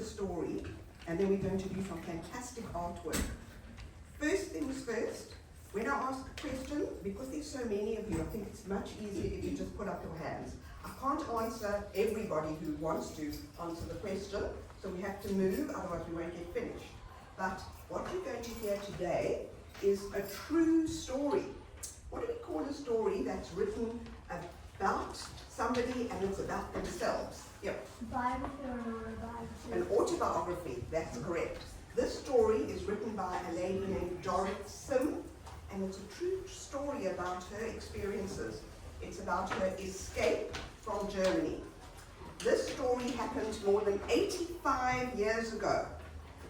story, and then we're going to do some fantastic artwork. First things first, when I ask a question, because there's so many of you, I think it's much easier if you just put up your hands. I can't answer everybody who wants to answer the question, so we have to move, otherwise we won't get finished. But what you're going to hear today is a true story. What do we call a story that's written about somebody and it's about themselves? Yep. Biography or an autobiography? An autobiography, that's correct. This story is written by a lady named Rabinowitz, and it's a true story about her experiences. It's about her escape from Germany. This story happened more than 85 years ago,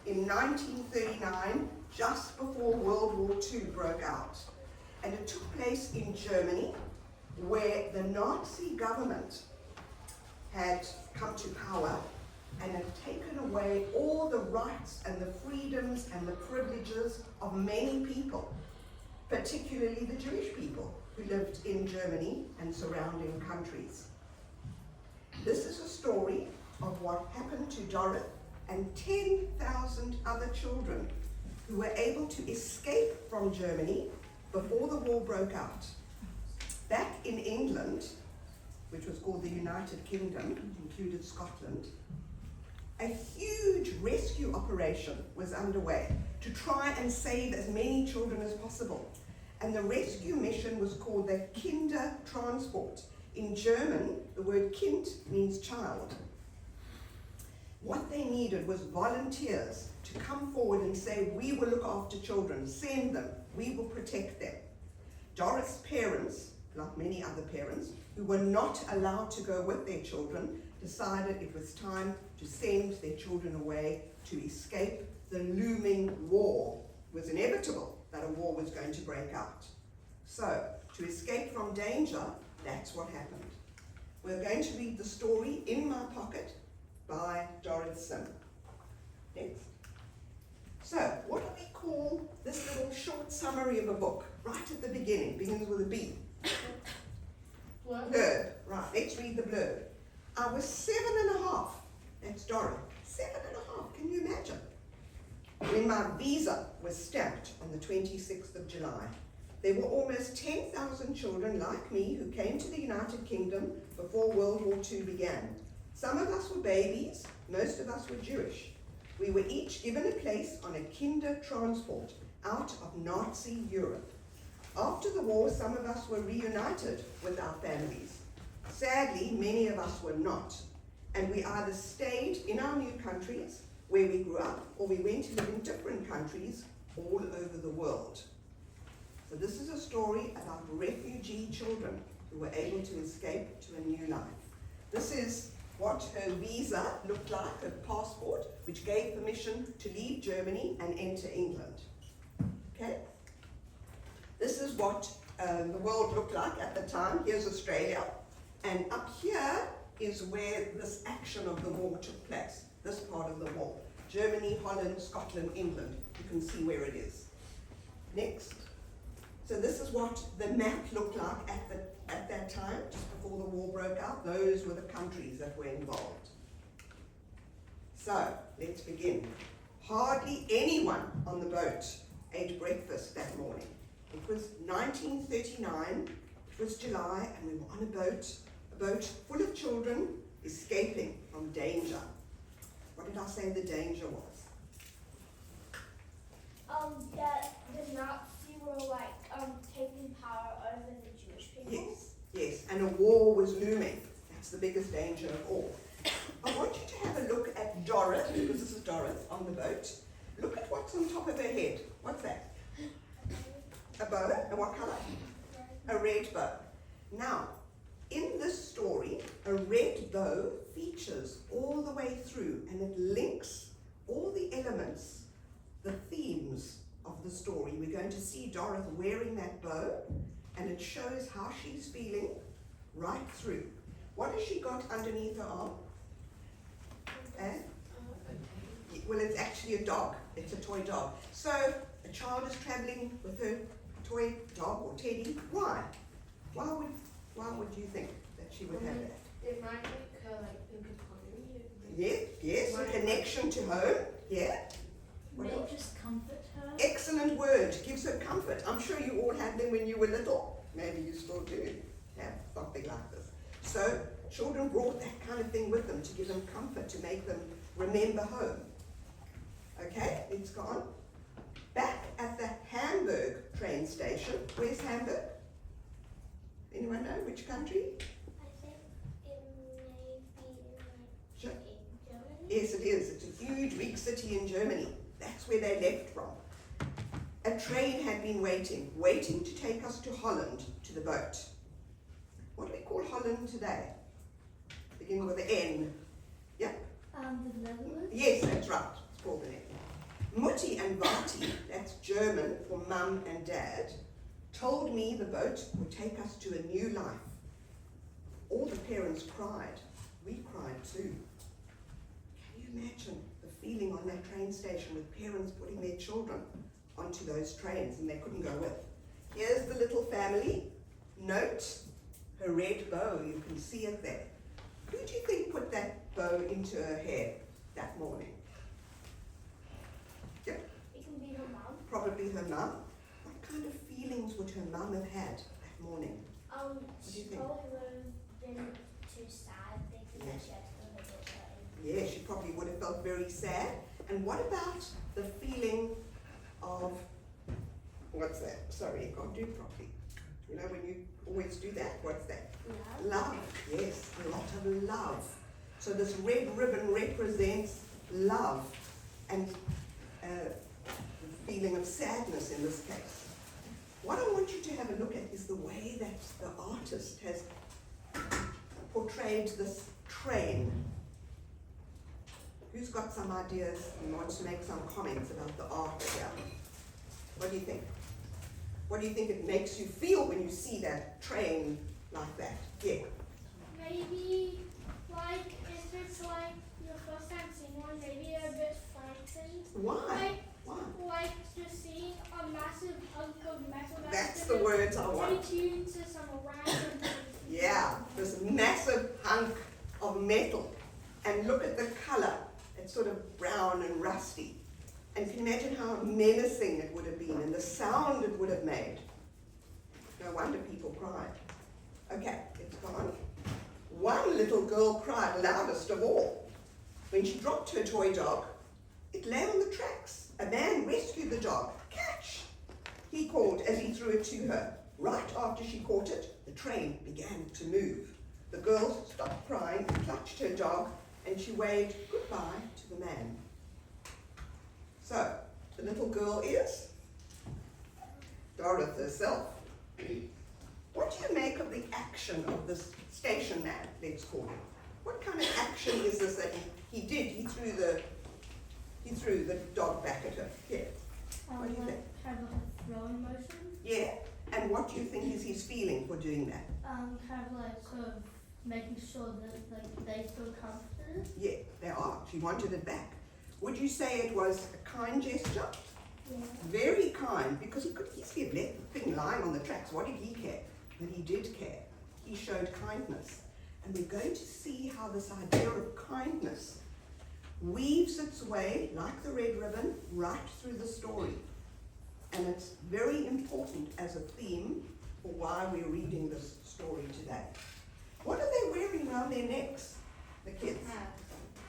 in 1939, just before World War II broke out. And it took place in Germany, where the Nazi government had come to power and had taken away all the rights and the freedoms and the privileges of many people, particularly the Jewish people who lived in Germany and surrounding countries. This is a story of what happened to Dorothy and 10,000 other children who were able to escape from Germany before the war broke out. Back in England, which was called the United Kingdom, included Scotland, a huge rescue operation was underway to try and save as many children as possible. And the rescue mission was called the Kindertransport. In German, the word Kind means child. What they needed was volunteers to come forward and say, we will look after children, send them, we will protect them. Doris' parents, like many other parents, who were not allowed to go with their children, decided it was time to send their children away to escape the looming war. It was inevitable that a war was going to break out. So, to escape from danger, that's what happened. We're going to read the story In My Pocket by Doris Sim. Next. So, what do we call this little short summary of a book? Right at the beginning, begins with a B. Blurb. Right, let's read the blurb. I was 7.5. That's Dora. 7.5, can you imagine? When my visa was stamped on the 26th of July, there were almost 10,000 children like me who came to the United Kingdom before World War II began. Some of us were babies, most of us were Jewish. We were each given a place on a Kindertransport out of Nazi Europe. After the war, some of us were reunited with our families. Sadly, many of us were not, and we either stayed in our new countries where we grew up, or we went to live in different countries all over the world. So this is a story about refugee children who were able to escape to a new life. This is what her visa looked like, her passport, which gave permission to leave Germany and enter England. Okay? This is what the world looked like at the time. Here's Australia. And up here is where this action of the war took place, this part of the war. Germany, Holland, Scotland, England. You can see where it is. Next. So this is what the map looked like at that time, just before the war broke out. Those were the countries that were involved. So, let's begin. Hardly anyone on the boat ate breakfast that morning. It was 1939, it was July, and we were on a boat full of children escaping from danger. What did I say the danger was? That the Nazi were taking power over the Jewish people. Yes, and a war was looming. That's the biggest danger of all. I want you to have a look at Doris, because this is Doris on the boat. Look at what's on top of her head. What's that? A bow. And what color? A red bow. Now, in this story, a red bow features all the way through, and it links all the elements, the themes of the story. We're going to see Doris wearing that bow, and it shows how she's feeling right through. What has she got underneath her arm? Well, it's actually a dog. It's a toy dog. So a child is traveling with her toy dog or teddy. Why? Why would you think that she would have that? It might make her think of home. Yes, a connection to home. Yeah. May just comfort her. Excellent word, gives her comfort. I'm sure you all had them when you were little. Maybe you still do have something like this. So children brought that kind of thing with them to give them comfort, to make them remember home. Okay, let's go on. Back at the Hamburg train station. Where's Hamburg? Anyone know which country? I think it may be Sure. in Germany. Yes, it is. It's a huge big city in Germany. That's where they left from. A train had been waiting to take us to Holland, to the boat. What do we call Holland today? Beginning with the N. Yeah? The Netherlands. Yes, that's right. It's called the Netherlands. Mutti and Vati, that's German for mum and dad, told me the boat would take us to a new life. All the parents cried. We cried too. Can you imagine the feeling on that train station with parents putting their children onto those trains and they couldn't go with? Here's the little family. Note her red bow, you can see it there. Who do you think put that bow into her hair that morning? Yeah, It can be her mum. probably her mum. What kind of feelings would her mum have had that morning? do you She think? probably would have been too sad thinking that she had to go to the train. Yeah, she probably would have felt very sad. And what about the feeling of, what's that? Sorry, I can't do it properly. You know, when you always do that, what's that? Love, yes, a lot of love. So this red ribbon represents love and the feeling of sadness in this case. What I want you to have a look at is the way that the artist has portrayed this train. Who's got some ideas and wants to make some comments about the art here? What do you think? What do you think it makes you feel when you see that train like that? Yeah. Maybe, like, if it's like your first time seeing one, maybe you're a bit frightened. Why? Why? Like just seeing a massive hunk of metal. That's the words I want. Take you to some random place. Yeah, this massive hunk of metal. And look at the color. It's sort of brown and rusty. And can you imagine how menacing it would have been and the sound it would have made? No wonder people cried. Okay, it's gone. One little girl cried loudest of all. When she dropped her toy dog, it lay on the tracks. A man rescued the dog. Catch! He called as he threw it to her. Right after she caught it, the train began to move. The girl stopped crying, clutched her dog, and she waved goodbye to the man. So, the little girl is Dorothy herself. What do you make of the action of this station man, let's call him? What kind of action is this that he did? He threw the dog back at her. Yeah. What do you think? Kind of like a throwing motion. Yeah. And what do you think is his feeling for doing that? Kind of like sort of making sure that like they feel comforted. Yeah, they are. She wanted it back. Would you say it was a kind gesture? Yeah. Very kind, because he could easily have left the thing lying on the tracks. What did he care? But he did care. He showed kindness. And we're going to see how this idea of kindness weaves its way, like the red ribbon, right through the story. And it's very important as a theme for why we're reading this story today. What are they wearing around their necks, the kids?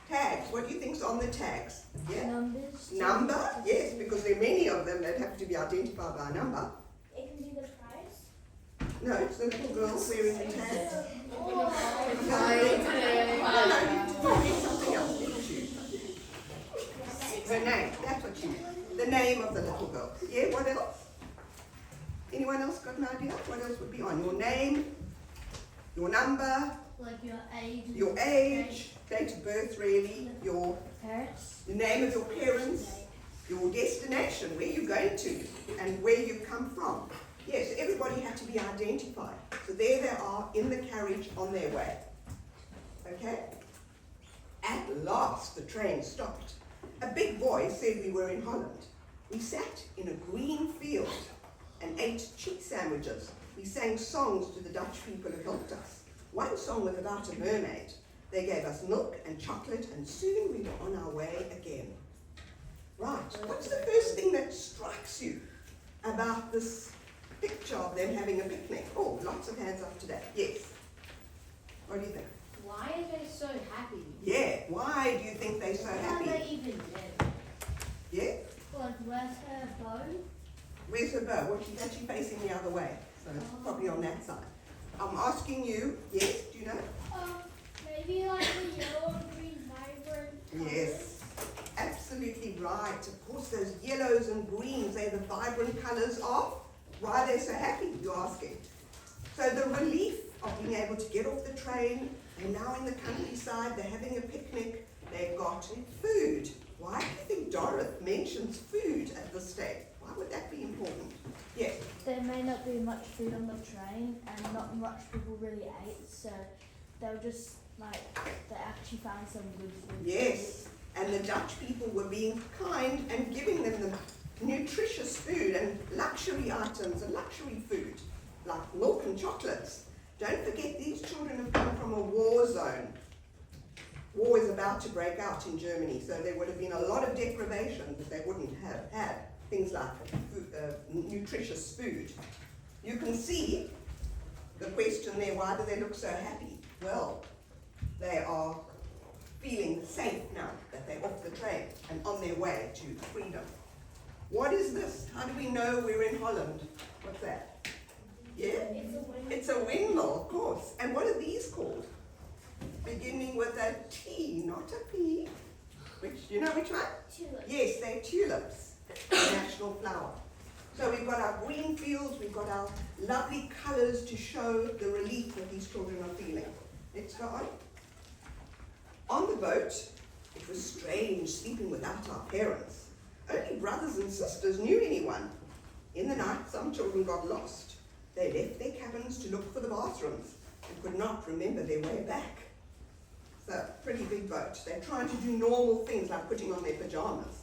Tags. What do you think's on the tags? Yeah. Numbers. Number? Yes, because there are many of them that have to be identified by a number. It can be the price. No, it's the little girl wearing the tag. Oh. No, you did something else, didn't you? Her name, that's what you meant. The name of the little girl. Yeah, what else? Anyone else got an idea? What else would be on? Your name, your number, Like your age, date of birth really, your parents. the name of your parents, your destination, where you're going to, and where you've come from. Yes, everybody had to be identified. So there they are in the carriage on their way. Okay? At last the train stopped. A big boy said we were in Holland. We sat in a green field and ate cheese sandwiches. We sang songs to the Dutch people who helped us. One song was about a mermaid. They gave us milk and chocolate, and soon we were on our way again. Right, what's the first thing that strikes you about this picture of them having a picnic? Oh, lots of hands up today. Yes. What do you think? Why are they so happy? Yeah, why do you think they're so How do happy? they even live? Yeah? Like, where's her bow? Where's her bow? Well, she's actually facing the other way, so it's probably on that side. I'm asking you, yes, do you know? Maybe like the yellow and green vibrant colours. Yes, absolutely right. Of course, those yellows and greens, they're the vibrant colours of why they're so happy, you're asking. So the relief of being able to get off the train, they're now in the countryside, they're having a picnic, they've got food. Why do you think Dorothy mentions food at this stage? Why would that be important? Yes. There may not be much food on the train and not much people really ate, so they'll just they actually found some good food. Yes, and the Dutch people were being kind and giving them the nutritious food and luxury items and luxury food, like milk and chocolates. Don't forget, these children have come from a war zone. War is about to break out in Germany, so there would have been a lot of deprivation that they wouldn't have had. Things like nutritious food. You can see the question there, why do they look so happy? Well, they are feeling safe now that they're off the train and on their way to freedom. What is this? How do we know we're in Holland? What's that? Yeah? It's a windmill, of course. And what are these called? Beginning with a T, not a P. Which, do you know which one? Tulips. Yes, they're tulips, the national flower. So we've got our green fields, we've got our lovely colours to show the relief that these children are feeling. Let's go on. On the boat, it was strange sleeping without our parents. Only brothers and sisters knew anyone. In the night, some children got lost. They left their cabins to look for the bathrooms and could not remember their way back. It's a pretty big boat. They're trying to do normal things like putting on their pajamas.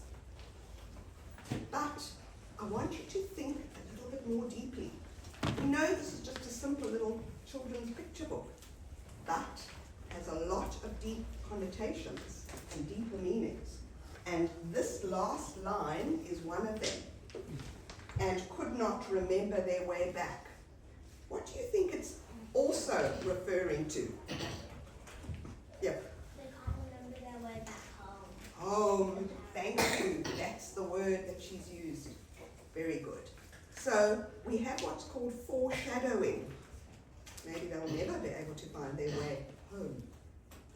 But I want you to think a little bit more deeply. We know this is just a simple little children's picture book, but has a lot of deep connotations and deeper meanings. And this last line is one of them. And could not remember their way back. What do you think it's also referring to? Yep. They can't remember their way back home. Home, thank you. That's the word that she's used. Very good. So we have what's called foreshadowing. Maybe they'll never be able to find their way home.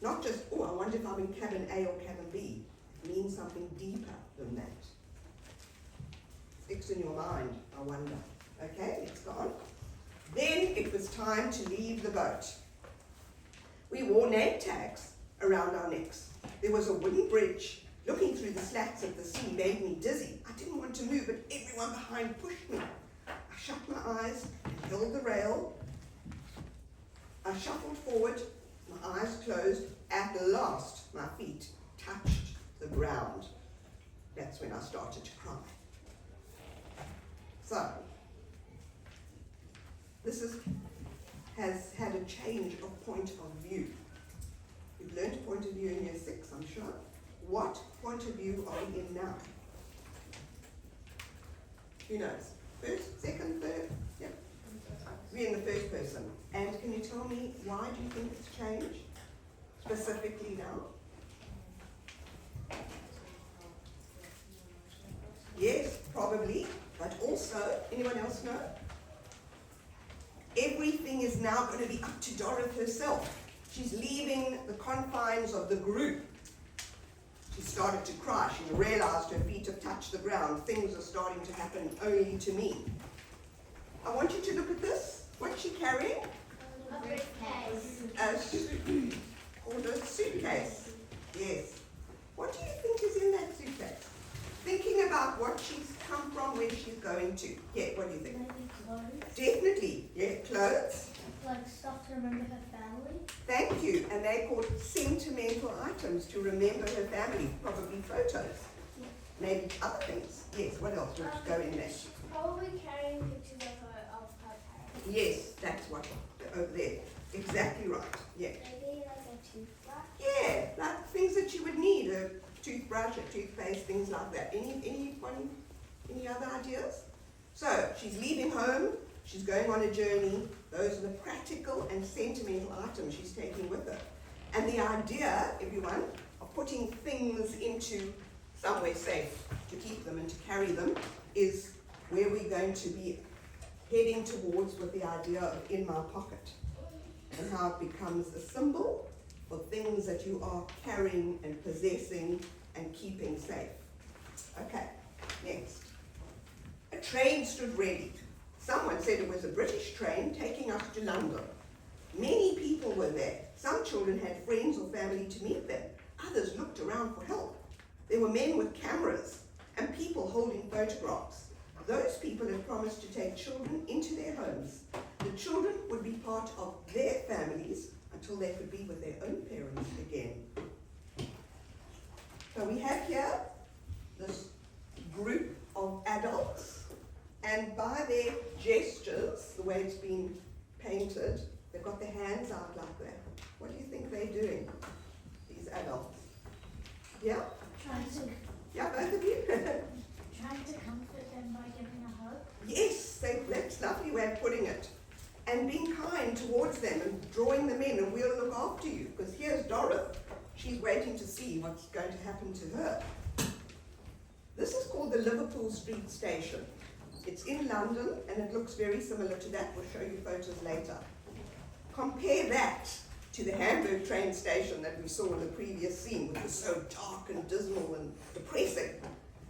Not just, oh, I wonder if I'm in cabin A or cabin B. It means something deeper than that. Sticks in your mind, I wonder. Okay, let's go on. Then it was time to leave the boat. We wore name tags around our necks. There was a wooden bridge. Looking through the slats of the sea made me dizzy. I didn't want to move, but everyone behind pushed me. I shut my eyes and held the rail. I shuffled forward, my eyes closed. At last, my feet touched the ground. That's when I started to cry. So, this has had a change of point of view. You've learned a point of view in year 6, I'm sure. What point of view are we in now? Who knows? First, second, third? Yep. We're in the first person. And can you tell me why do you think it's changed? Specifically now? Yes, probably. But also, anyone else know? Everything is now going to be up to Dorothy herself. She's leaving the confines of the group. She started to cry. She realized her feet have touched the ground. Things are starting to happen only to me. I want you to look at this. What's she carrying? A briefcase. A suitcase. Called a suitcase. Yes. What do you think is in that suitcase? Thinking about what she's come from, where she's going to. Yeah, what do you think? Maybe clothes. Definitely. Yeah, clothes. Like stuff to remember her family. Thank you. And they're called sentimental items to remember her family. Probably photos. Maybe other things. Yes, what else would go in there? She's probably carrying pictures of her parents. Yes, that's what, over there. Exactly right. Yeah. Maybe like a toothbrush. her toothbrush, her toothpaste, things like that. Anyone, any other ideas? So she's leaving home, she's going on a journey. Those are the practical and sentimental items she's taking with her. And the idea, everyone, of putting things into somewhere safe to keep them and to carry them is where we're going to be heading towards with the idea of in my pocket, and how it becomes a symbol for things that you are carrying and possessing and keeping safe. Okay, next. A train stood ready. Someone said it was a British train taking us to London. Many people were there. Some children had friends or family to meet them. Others looked around for help. There were men with cameras and people holding photographs. Those people had promised to take children into their homes. The children would be part of their families until they could be with their own parents again. So we have here this group of adults, and by their gestures, the way it's been painted, they've got their hands out like that. What do you think they're doing, these adults? Yeah? Trying to, Yeah, both of you? trying to comfort them by giving a hug. Yes, that's a lovely way of putting it. And being kind towards them and drawing them in, and we'll look after you. Because here's Dorothy. She's waiting to see what's going to happen to her. This is called the Liverpool Street Station. It's in London, and it looks very similar to that. We'll show you photos later. Compare that to the Hamburg train station that we saw in the previous scene, which was so dark and dismal and depressing.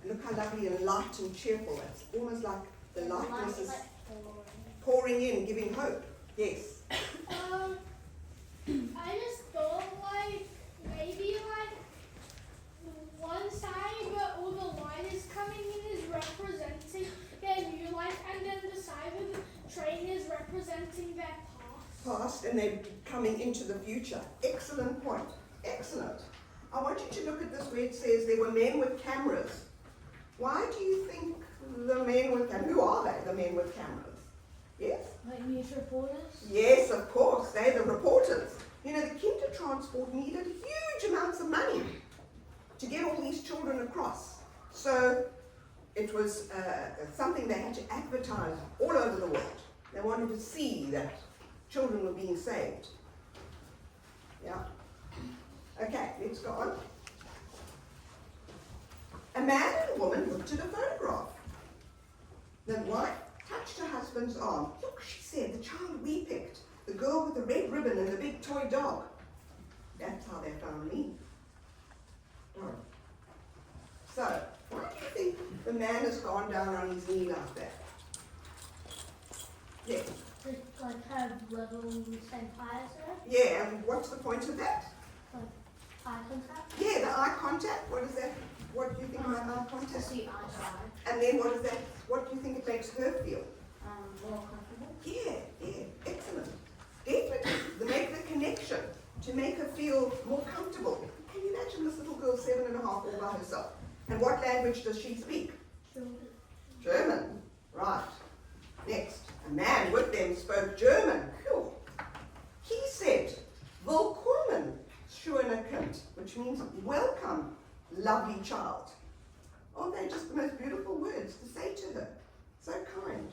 And look how lovely and light and cheerful. It's almost like the lightness is pouring in, giving hope. Yes. I just thought like maybe like one side where all the light is coming in is representing their new life, and then the side of the train is representing their Past, and they're coming into the future. Excellent point. Excellent. I want you to look at this where it says there were men with cameras. Why do you think the men with cameras? Who are they, the men with cameras? Yes? Like news reporters? Yes, of course. They're the reporters. You know, the Kindertransport needed huge amounts of money to get all these children across. So it was something they had to advertise all over the world. They wanted to see that children were being saved. Yeah. Okay, let's go on. A man and a woman looked at a photograph. The wife touched her husband's arm. Look, she said, the child we picked. The girl with the red ribbon and the big toy dog. That's how they found me. Darn. So, why do you think the man has gone down on his knee like that? Yes. To like have level same height as her, Yeah, and what's the point of that? like eye contact. Yeah, the eye contact. What is that? What do you think about eye To contact? see eye to eye. And then what is that? What do you think it makes her feel? More comfortable. Yeah, excellent. Definitely, to make the connection, to make her feel more comfortable. Can you imagine this little girl, 7.5, all by herself? And what language does she speak? German. Right. Next, a man with them spoke German. Cool. He said, Willkommen, schöne Kind, which means welcome, lovely child. Aren't they just the most beautiful words to say to her? So kind.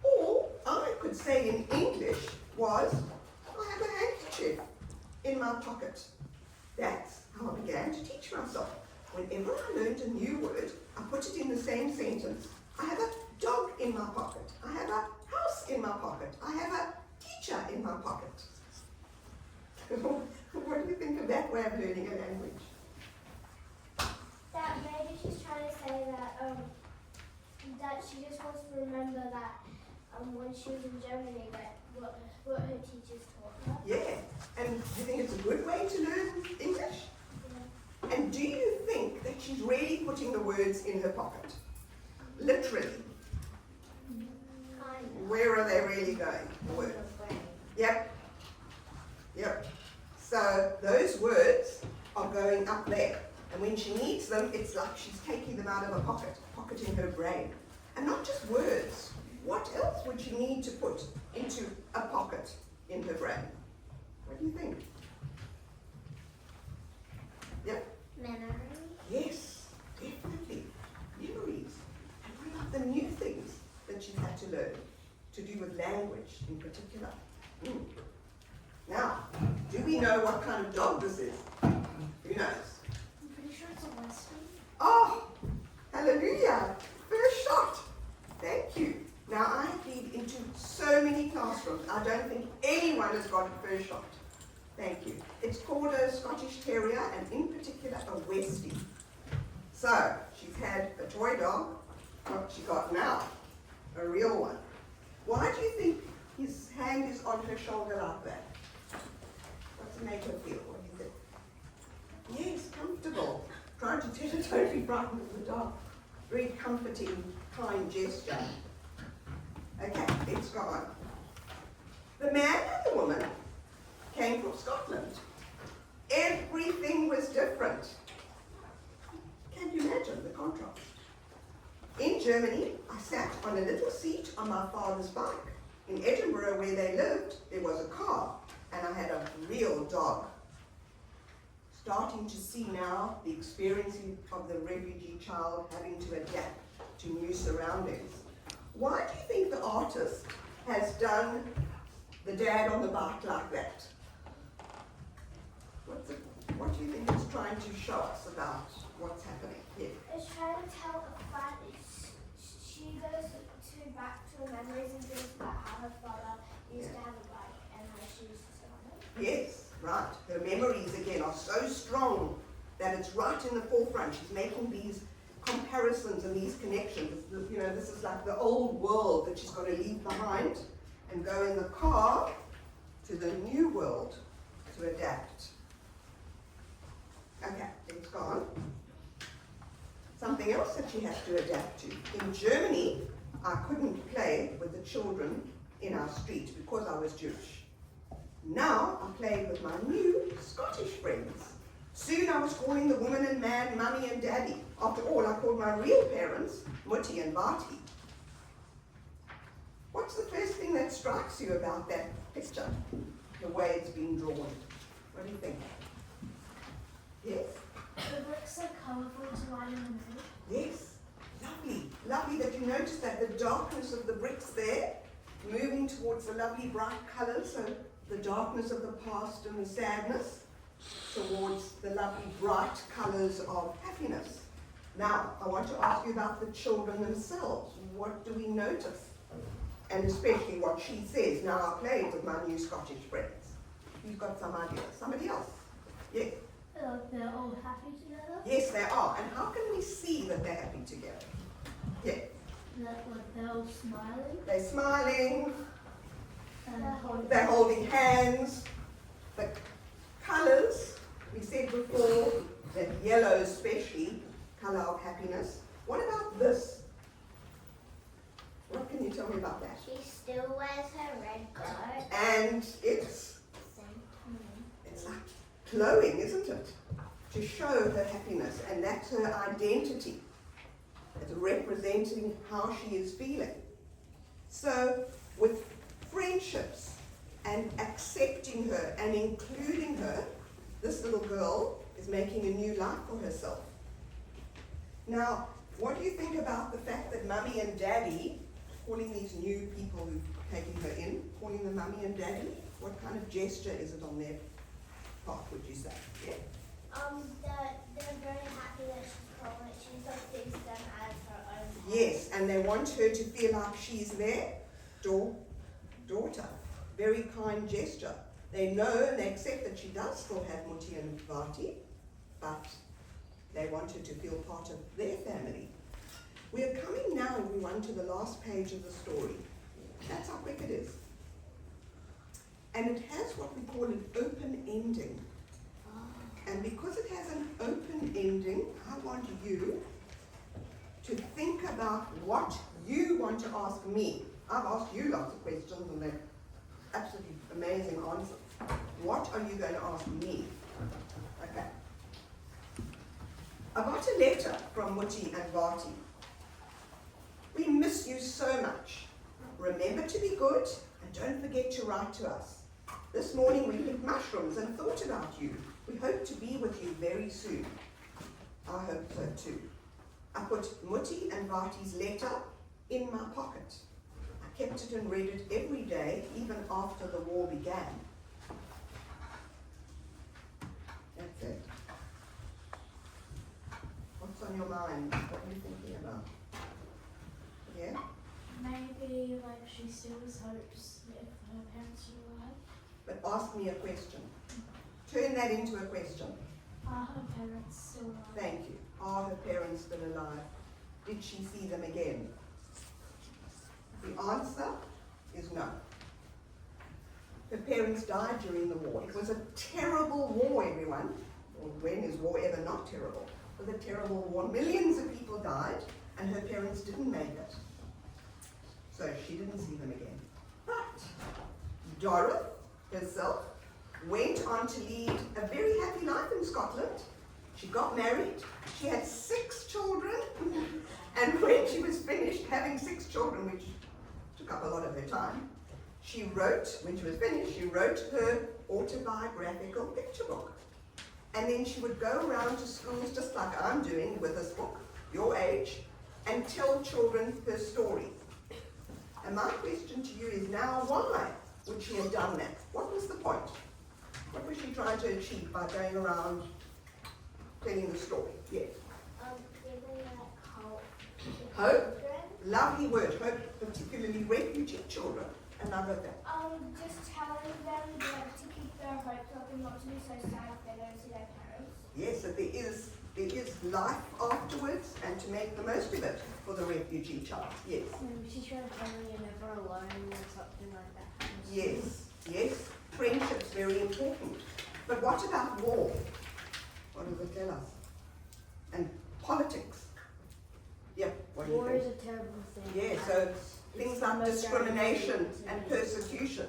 Or I could say in English was, I have a handkerchief in my pocket. That's how I began to teach myself. Whenever I learned a new word, I put it in the same sentence. I have a dog in my pocket. I have a house in my pocket. I have a teacher in my pocket. What do you think of that way of learning a language? That maybe she's trying to say that that she just wants to remember that when she was in Germany that what her teachers taught her. Yeah, and do you think it's a good way to learn English? Yeah. And do you think that she's really putting the words in her pocket? Literally. Kind of. Where are they really going? The words. Yep. Yep. So those words are going up there. And when she needs them, it's like she's taking them out of a pocket in her brain. And not just words. What else would she need to put into a pocket in her brain? What do you think? Memory. Yes, definitely. Memories. And what about the new things that she's had to learn to do with language in particular? Now, do we know what kind of dog this is? Who knows? I'm pretty sure it's a Western. Oh, hallelujah. First shot. Thank you. Now, I have been into so many classrooms. I don't think anyone has got a first shot. Thank you. It's called a Scottish Terrier, and in particular a Westie. So, she's had a toy dog. What she got now? A real one. Why do you think his hand is on her shoulder like that? What's it make her feel? What do you think? Yes, comfortable. Trying to tell her don't be frightened of the dog. Very comforting, kind gesture. Okay, let's go on. The man and the woman came from Scotland. Everything was different. Can you imagine the contrast? In Germany, I sat on a little seat on my father's bike. In Edinburgh, where they lived, there was a car, and I had a real dog. Starting to see now the experience of the refugee child having to adapt to new surroundings. Why do you think the artist has done the dad on the bike like that? What do you think it's trying to show us about what's happening here? It's trying to tell a friend. She goes back to her memories and thinks about how her father used to have a bike and how she used to sit on it. Yes, right. Her memories again are so strong that it's right in the forefront. She's making these comparisons and these connections. You know, this is like the old world that she's got to leave behind and go in the car to the new world to adapt. Okay, it's gone. Something else that she has to adapt to. In Germany, I couldn't play with the children in our street because I was Jewish. Now I play with my new Scottish friends. Soon I was calling the woman and man mummy and daddy. After all, I called my real parents Mutti and Vati. What's the first thing that strikes you about that picture? The way it's been drawn. What do you think? Yes? The bricks are colourful to light in the middle. Yes. Lovely. Lovely that you notice that the darkness of the bricks there, moving towards the lovely bright colours, so the darkness of the past and the sadness, towards the lovely bright colours of happiness. Now, I want to ask you about the children themselves. What do we notice? And especially what she says. Now, I played with my new Scottish friends. You've got some ideas. Somebody else? Yes. They're all happy together. Yes, they are. And how can we see that they're happy together? Yeah. They're all smiling. They're smiling. And They're holding hands. The colours, we said before, that yellow especially, colour of happiness. What about this? What can you tell me about that? She still wears her red coat. And it's like glowing, isn't it? To show her happiness, and that's her identity. It's representing how she is feeling. So, with friendships and accepting her and including her, this little girl is making a new life for herself. Now, what do you think about the fact that Mummy and Daddy, calling these new people who've taken her in, calling them Mummy and Daddy? What kind of gesture is it on their part, would you say? Yeah? They're very happy that she's calling it. She thinks them as her own. Yes, and they want her to feel like she's their daughter. Very kind gesture. They know and they accept that she does still have Mutti and Vati, but they want her to feel part of their family. We are coming now, everyone, to the last page of the story. That's how quick it is. And it has what we call an open ending. And because it has an open ending, I want you to think about what you want to ask me. I've asked you lots of questions and they're absolutely amazing answers. What are you going to ask me? Okay. I got a letter from Mutti and Vati. We miss you so much. Remember to be good and don't forget to write to us. This morning we picked mushrooms and thought about you. We hope to be with you very soon. I hope so too. I put Mutti and Vati's letter in my pocket. I kept it and read it every day, even after the war began. That's it. What's on your mind? What are you thinking about? Yeah? Maybe like she still has hopes if her parents are alive. But ask me a question. Turn that into a question. Are her parents still alive? Thank you. Are her parents still alive? Did she see them again? The answer is no. Her parents died during the war. It was a terrible war, everyone. Well, when is war ever not terrible? It was a terrible war. Millions of people died, and her parents didn't make it. So she didn't see them again. But Dorothy herself went on to lead a very happy life in Scotland. She got married. She had 6 children. And when she was finished having 6 children, which took up a lot of her time, she wrote, when she was finished, she wrote her autobiographical picture book. And then she would go around to schools, just like I'm doing with this book, your age, and tell children her story. And my question to you is now, why would she have done that? What was the point? What was she trying to achieve by going around telling the story? Yes. Giving hope to Hope? children. Lovely word. Hope, particularly refugee children. Another thing. Just telling them that to keep their hopes up and not to be so sad if they don't see their parents. Yes, that there is life afterwards, and to make the most of it for the refugee child. Yes. She showed family you're never alone or something like that. Yes, yes. Friendship's very important. But what about war? What does it tell us? And politics. Yeah, what do you War think? is a terrible thing. Yeah, so and things it's the like most discrimination damaging thing and to do. persecution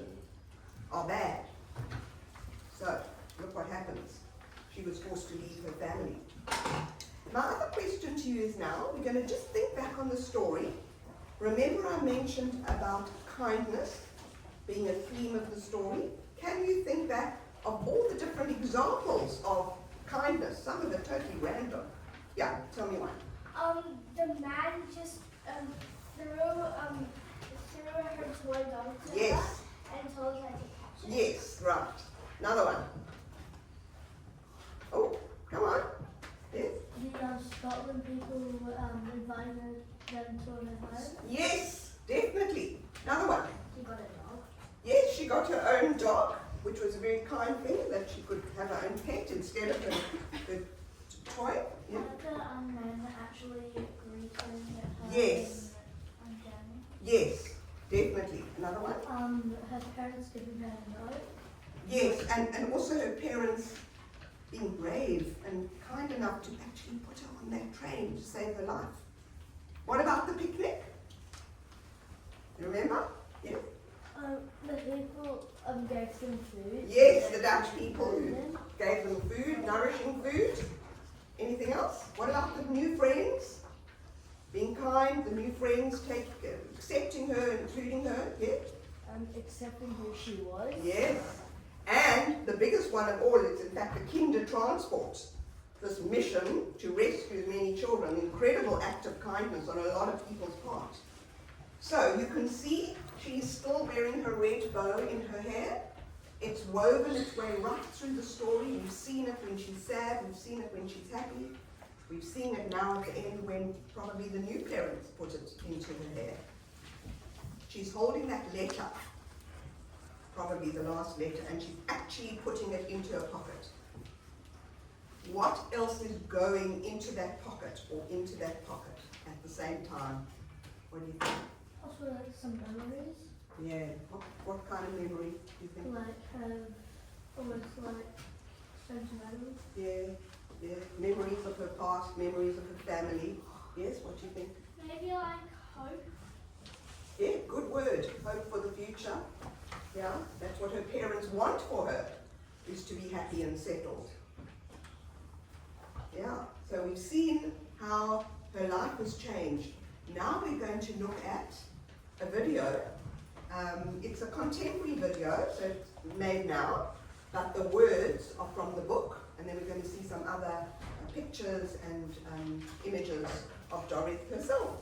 are bad. So, look what happens. She was forced to leave her family. My other question to you is now, we're going to just think back on the story. Remember I mentioned about kindness being a theme of the story? Can you think back of all the different examples of kindness? Some of it totally random. Yeah, tell me one. The man just threw her toy doll to her Yes, and told her to catch it. yes, right. Another one. Oh, come on. Yes, The Scotland people invited them to her home. yes, definitely. Another one. She got a dog. Yes, she got her own dog, which was a very kind thing, that she could have her own pet instead of her toy. Yeah. The man actually greeted her. Yes. Yes, definitely. Another one. Her parents giving her a note. Yes, and also her parents being brave and kind enough to actually put her on that train to save her life. What about the picnic? You remember? Yeah. The people gave them food. Yes, the Dutch people who gave them food, nourishing food. Anything else? What about the new friends? Being kind, the new friends accepting her, including her, yeah? Accepting who she was. Yes. And the biggest one of all is in fact the Kinder Transport. This mission to rescue as many children, incredible act of kindness on a lot of people's part. So you can see she's still wearing her red bow in her hair. It's woven its way right through the story. We've seen it when she's sad, we've seen it when she's happy. We've seen it now at the end when probably the new parents put it into her hair. She's holding that letter, probably the last letter, and she's actually putting it into her pocket. What else is going into that pocket or into that pocket at the same time? What do you think? Also like some memories. Yeah, what kind of memory do you think? Like almost like sentimental. Yeah, memories of her past, memories of her family. Yes, what do you think? Maybe like hope. Yeah, good word. Hope for the future. Yeah, that's what her parents want for her, is to be happy and settled. Yeah, so we've seen how her life has changed. Now we're going to look at a video. It's a contemporary video, so it's made now, but the words are from the book, and then we're going to see some other pictures and images of Dorothy herself.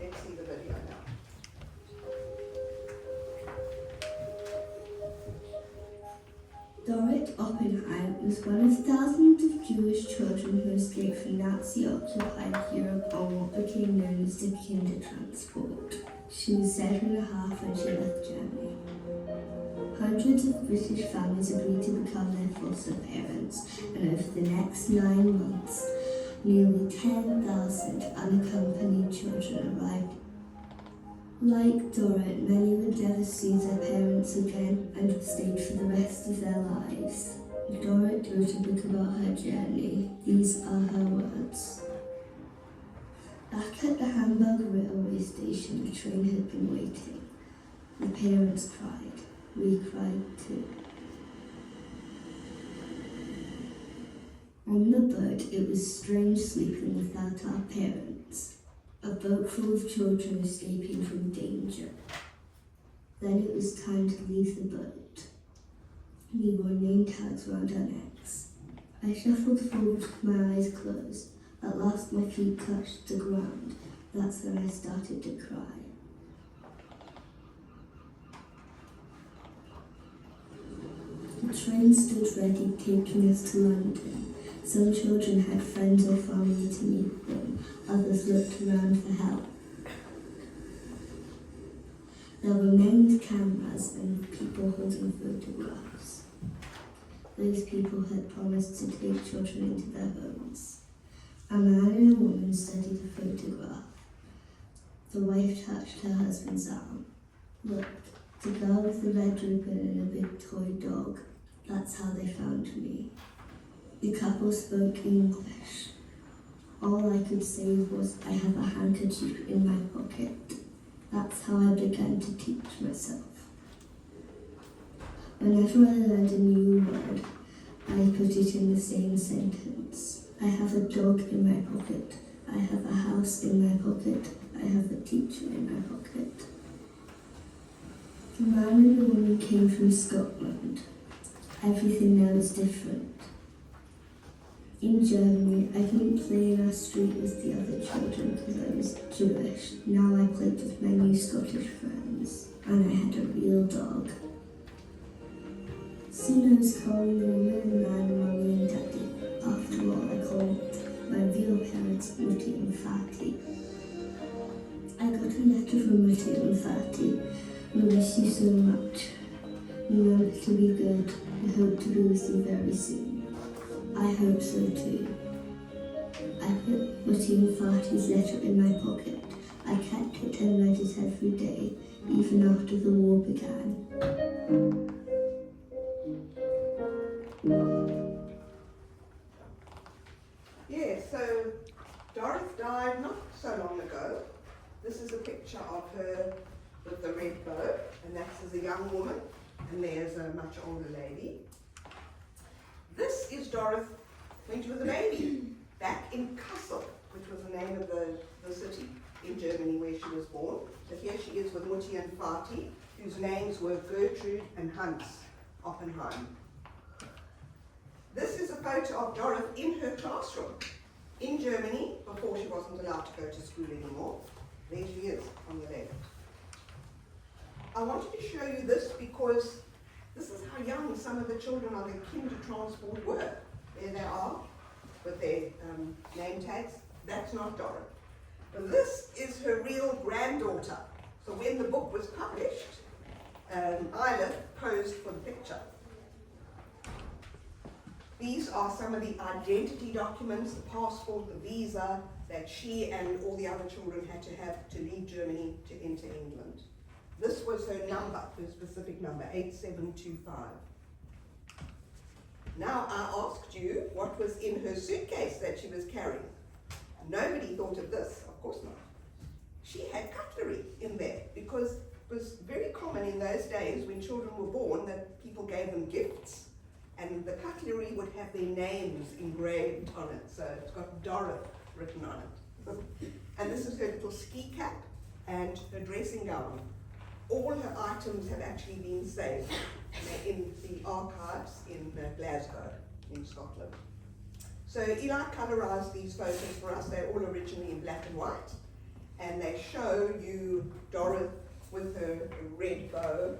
Let's see the video now. Dorrit Oppenheim was one of thousands of Jewish children who escaped from Nazi-occupied Europe on what became known as the Kindertransport. She was 7.5 when she left Germany. Hundreds of British families agreed to become their foster parents, and over the next 9 months, nearly 10,000 unaccompanied children arrived. Like Dorrit, many would never see their parents again and stayed for the rest of their lives. Dorrit wrote a book about her journey. These are her words. Back at the Hamburg railway station, the train had been waiting. The parents cried. We cried too. On the boat, it was strange sleeping without our parents. A boat full of children escaping from danger. Then it was time to leave the boat. We wore name tags around our necks. I shuffled forward with my eyes closed. At last my feet touched the ground. That's when I started to cry. The train stood ready, taking us to London. Some children had friends or family to meet them. Others looked around for help. There were men with cameras and people holding photographs. Those people had promised to take children into their homes. A man and a woman studied a photograph. The wife touched her husband's arm. Look, the girl with the red ribbon and a big toy dog. That's how they found me. The couple spoke English. All I could say was, I have a handkerchief in my pocket. That's how I began to teach myself. Whenever I learned a new word, I put it in the same sentence. I have a dog in my pocket. I have a house in my pocket. I have a teacher in my pocket. The man and the woman came from Scotland. Everything there was different. In Germany, I didn't play in our street with the other children because I was Jewish. Now I played with my new Scottish friends, and I had a real dog. Soon I was calling the woman and man Mummy and Daddy. After all, I called my real parents Mutti and Fati. I got a letter from Mutti and Fati. We miss you so much. Remember to be good. I hope to be with you very soon. I hope so too. I put Mutti and Fati's letter in my pocket. I kept it and read it every day, even after the war began. Yeah, so Dorothy died not so long ago. This is a picture of her with the red bow, and that's as a young woman, and there's a much older lady. This is Dorothy when she was a baby, back in Kassel, which was the name of the city in Germany where she was born. So here she is with Mutti and Fati, whose names were Gertrude and Hans Oppenheim. This is a photo of Dorothy in her classroom in Germany before she wasn't allowed to go to school anymore. There she is on the left. I wanted to show you this because this is how young some of the children on the Kindertransport were. There they are with their name tags. That's not Dorothy. But this is her real granddaughter. So when the book was published, Isla posed for the picture. These are some of the identity documents, the passport, the visa that she and all the other children had to have to leave Germany to enter England. This was her number, her specific number, 8725. Now I asked you what was in her suitcase that she was carrying. Nobody thought of this, of course not. She had cutlery in there because it was very common in those days when children were born that people gave them gifts. And the cutlery would have their names engraved on it. So it's got Dorothy written on it. And this is her little ski cap and her dressing gown. All her items have actually been saved in the archives in Glasgow, in Scotland. So Eli colorized these photos for us. They're all originally in black and white. And they show you Dorothy with her red bow.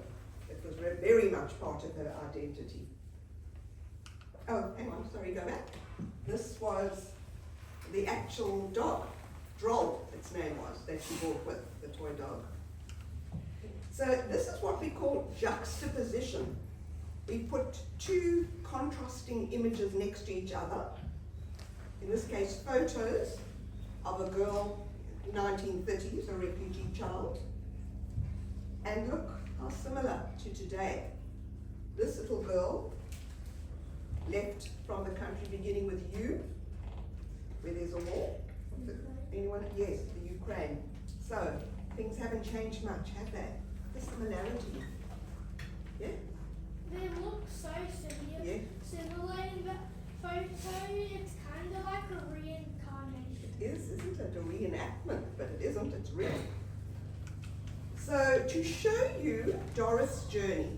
It was very much part of her identity. Oh, hang on, sorry, go back. This was the actual dog, Droll, its name was, that she brought with, the toy dog. So this is what we call juxtaposition. We put two contrasting images next to each other. In this case, photos of a girl, 1930s, a refugee child. And look how similar to today. This little girl left from the country beginning with U, where there's a war. Anyone? Yes, the Ukraine. So things haven't changed much, have they? The similarity. Yeah? They look so similar. Yeah. Similar in the photo. It's kind of like a reincarnation. It is, isn't it? A reenactment, but it isn't, it's real. So to show you Doris' journey,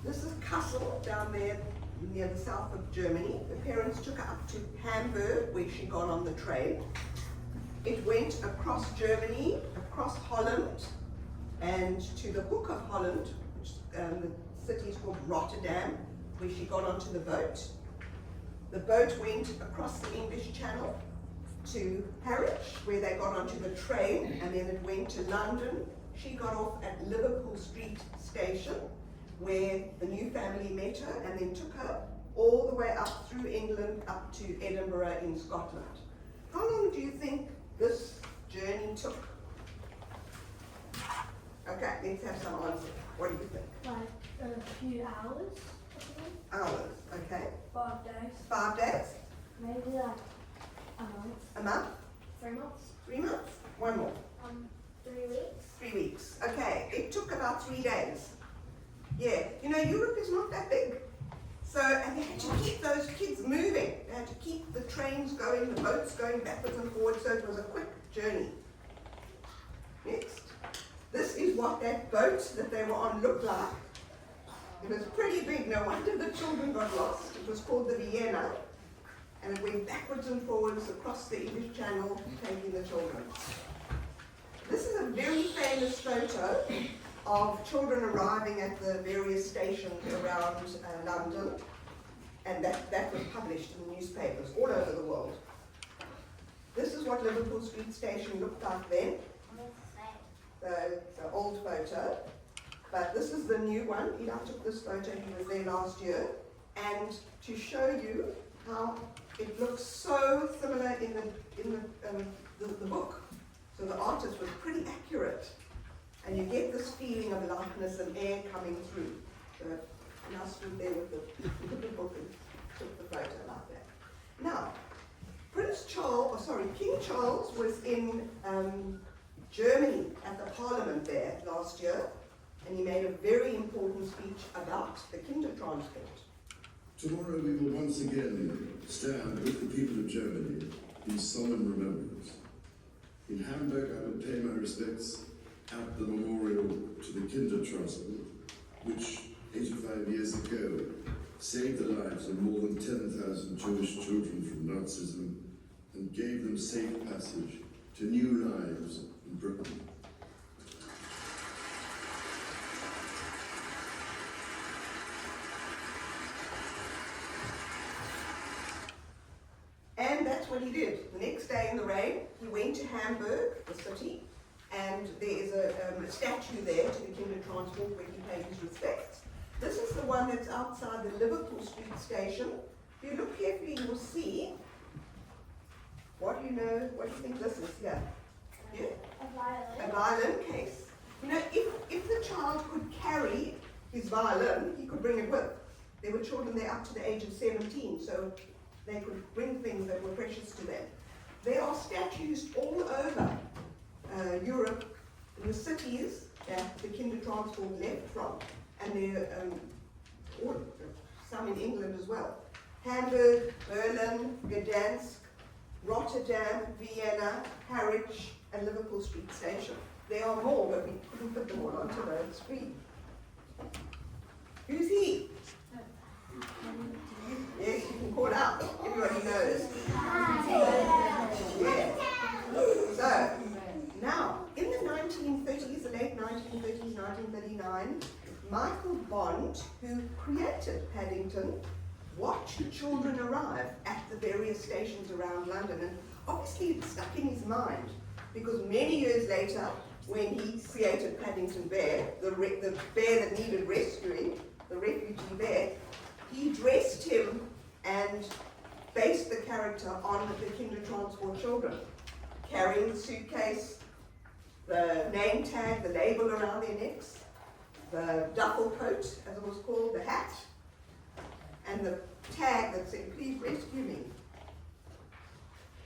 this is Kassel down there near the south of Germany. The parents took her up to Hamburg, where she got on the train. It went across Germany, across Holland, and to the Hook of Holland, which the city is called Rotterdam, where she got onto the boat. The boat went across the English Channel to Harwich, where they got onto the train, and then it went to London. She got off at Liverpool Street Station, where the new family met her, and then took her all the way up through England, up to Edinburgh in Scotland. How long do you think this journey took? Okay, let's have some answers. What do you think? Like a few hours or something. Hours, okay. 5 days. 5 days? Maybe like a month. A month? 3 months. 3 months? One more. 3 weeks. 3 weeks. Okay, it took about 3 days. Yeah, you know, Europe is not that big. So, and they had to keep those kids moving. They had to keep the trains going, the boats going backwards and forwards, so it was a quick journey. Next. This is what that boat that they were on looked like. It was pretty big, no wonder the children got lost. It was called the Vienna, and it went backwards and forwards across the English Channel, taking the children. This is a very famous photo of children arriving at the various stations around London, and that was published in the newspapers all over the world. This is what Liverpool Street Station looked like then, the old photo, but this is the new one. Eli took this photo, he was there last year, and to show you how it looks so similar in the book. So the artist was pretty accurate. And you get this feeling of lightness and air coming through. So I stood there with the book and took the photo like that. Now, King Charles was in Germany at the Parliament there last year, and he made a very important speech about the Kindertransport. Tomorrow we will once again stand with the people of Germany in solemn remembrance. In Hamburg I will pay my respects at the memorial to the Kindertransport, which 85 years ago saved the lives of more than 10,000 Jewish children from Nazism and gave them safe passage to new lives in Britain. And that's what he did. The next day in the rain, he went to Hamburg, the city, and there is a statue there to the Kindertransport where he paid his respects. This is the one that's outside the Liverpool Street Station. If you look carefully, you will see, what do you think this is here? Yeah? A violin. A violin case. You know, if the child could carry his violin, he could bring it with. There were children there up to the age of 17, so they could bring things that were precious to them. There are statues all over Europe, in the cities that the Kindertransport left from, and there are some in England as well. Hamburg, Berlin, Gdansk, Rotterdam, Vienna, Harwich, and Liverpool Street Station. There are more, but we couldn't put them all onto the screen. Who's he? Yes, you can call out. Everybody knows. Yes. So, now, in the 1930s, the late 1930s, 1939, Michael Bond, who created Paddington, watched children arrive at the various stations around London, and obviously it stuck in his mind, because many years later, when he created Paddington Bear, the bear that needed rescuing, the refugee bear, he dressed him and based the character on the Kindertransport children, carrying the suitcase, the name tag, the label around their necks, the duffel coat, as it was called, the hat, and the tag that said, "Please rescue me."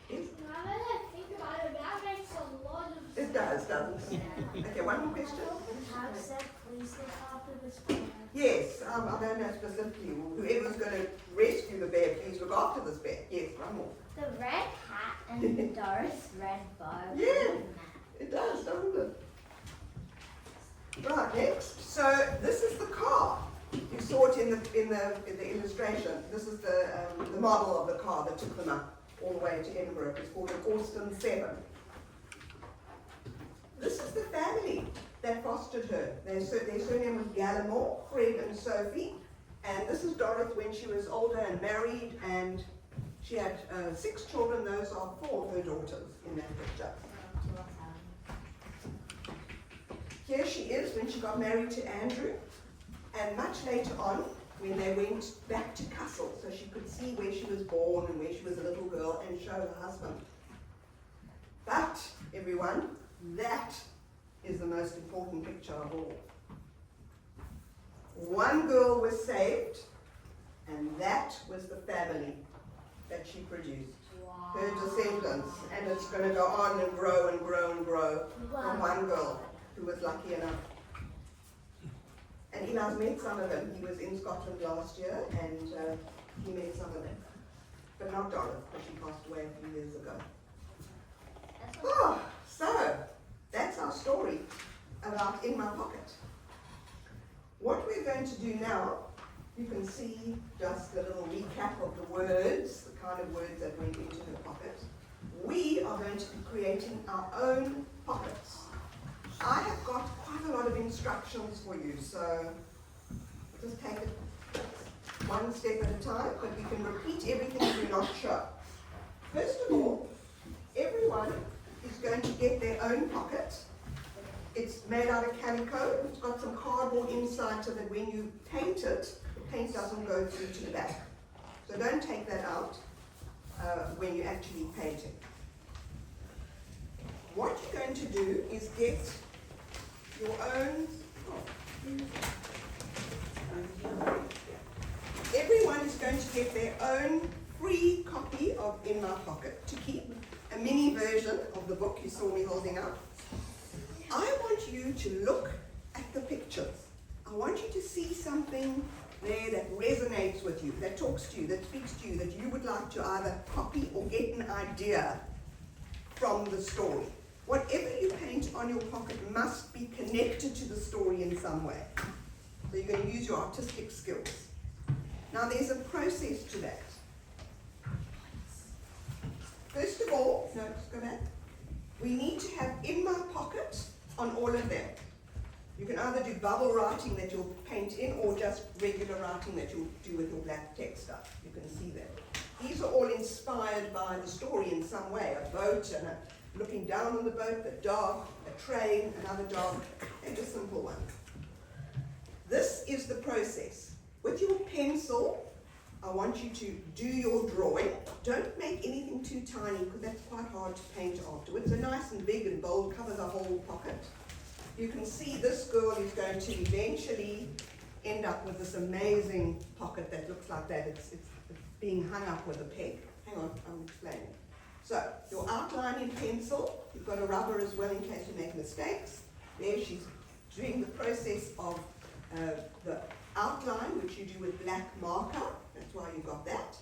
Yes? Now that I think about it, that makes a lot of sense. It does, doesn't it? Okay, one more question? The tag said, please look after this bear. Yes, I don't know specifically. Whoever's going to rescue the bear, please look after this bear. Yes, one more. The red hat and Doris' red bow. Yeah. It does, doesn't it? Right, next. So this is the car. You saw it in the illustration. This is the model of the car that took them up all the way to Edinburgh. It's called an Austin 7. This is the family that fostered her. Their surname was Gallimore, Fred and Sophie. And this is Dorothy when she was older and married, and she had 6 children. Those are 4 of her daughters in that picture. Here she is when she got married to Andrew, and much later on when they went back to Castle, so she could see where she was born and where she was a little girl and show her husband. But, everyone, that is the most important picture of all. One girl was saved, and that was the family that she produced. Her descendants, and it's going to go on and grow and grow and grow from one girl who was lucky enough. And Eli's met some of them. He was in Scotland last year, and he met some of them. But not Dorothy, because she passed away a few years ago. Oh, so that's our story about In My Pocket. What we're going to do now, you can see just a little recap of the words, the kind of words that went into her pocket. We are going to be creating our own pockets. I have got quite a lot of instructions for you, so just take it one step at a time, but we can repeat everything if you're not sure. First of all, everyone is going to get their own pocket. It's made out of calico. It's got some cardboard inside so that when you paint it, the paint doesn't go through to the back. So don't take that out when you're actually painting. What you're going to do is get your own, everyone is going to get their own free copy of In My Pocket to keep, a mini version of the book you saw me holding up. I want you to look at the pictures. I want you to see something there that resonates with you, that talks to you, that speaks to you, that you would like to either copy or get an idea from the story. Whatever you paint on your pocket must be connected to the story in some way. So you're going to use your artistic skills. Now there's a process to that. First of all, no, just go back. We need to have In My Pocket on all of them. You can either do bubble writing that you'll paint in, or just regular writing that you'll do with your black text stuff. You can see that. These are all inspired by the story in some way. A boat and looking down on the boat, a dog, a train, another dog, and a simple one. This is the process. With your pencil, I want you to do your drawing. Don't make anything too tiny, because that's quite hard to paint afterwards. So nice and big and bold, cover the whole pocket. You can see this girl is going to eventually end up with this amazing pocket that looks like that. It's being hung up with a peg. Hang on, I'll explain. So, your outline in pencil, you've got a rubber as well in case you make mistakes. There she's doing the process of the outline, which you do with black marker. That's why you got that.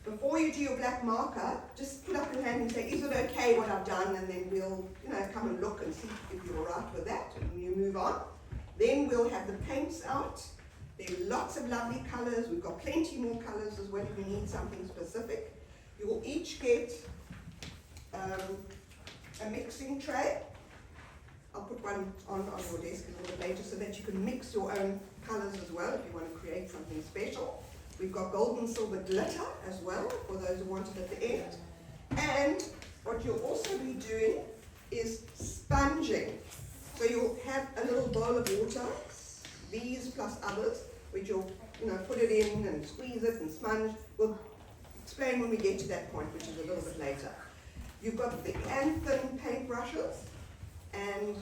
Before you do your black marker, just put up your hand and say, is it okay what I've done? And then we'll, come and look and see if you're all right with that, and you move on. Then we'll have the paints out, There are lots of lovely colours. We've got plenty more colours as well if you need something specific. You will each get a mixing tray. I'll put one on your desk a little bit later so that you can mix your own colours as well if you want to create something special. We've got gold and silver glitter as well for those who want it at the end. And what you'll also be doing is sponging. So you'll have a little bowl of water, these plus others, which you'll put it in and squeeze it and sponge. We'll explain when we get to that point, which is a little bit later. You've got thick and thin paintbrushes, and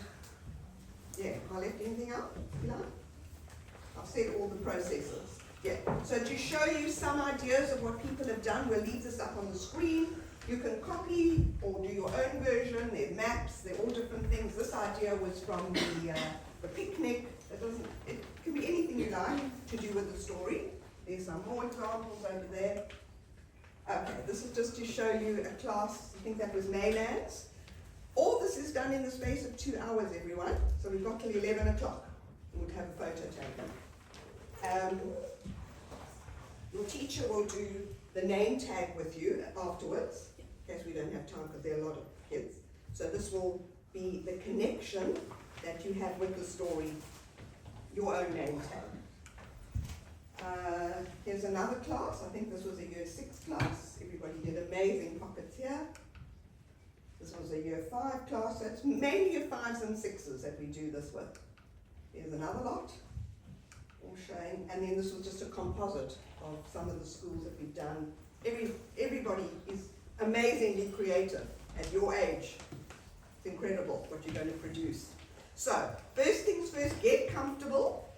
yeah, have I left anything out? No? I've said all the processes. Yeah. So to show you some ideas of what people have done, we'll leave this up on the screen. You can copy or do your own version. There are maps, they're all different things. This idea was from the picnic. It can be anything you like to do with the story. There's some more examples over there. Okay, this is just to show you a class, I think that was Maylands. All this is done in the space of 2 hours, everyone. So we've got till 11 o'clock. We'll have a photo taken. Your teacher will do the name tag with you afterwards, in case we don't have time because there are a lot of kids. So this will be the connection that you have with the story, your own name tag. Here's another class. I think this was a year 6 class. Everybody did amazing pockets here. This was a year 5 class. So it's mainly year 5s and 6s that we do this with. Here's another lot, all showing. And then this was just a composite of some of the schools that we've done. Everybody is amazingly creative at your age. It's incredible what you're going to produce. So, first things first, get comfortable.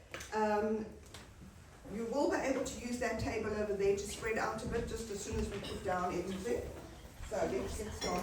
You will be able to use that table over there to spread out a bit just as soon as we put down everything. So let's get started.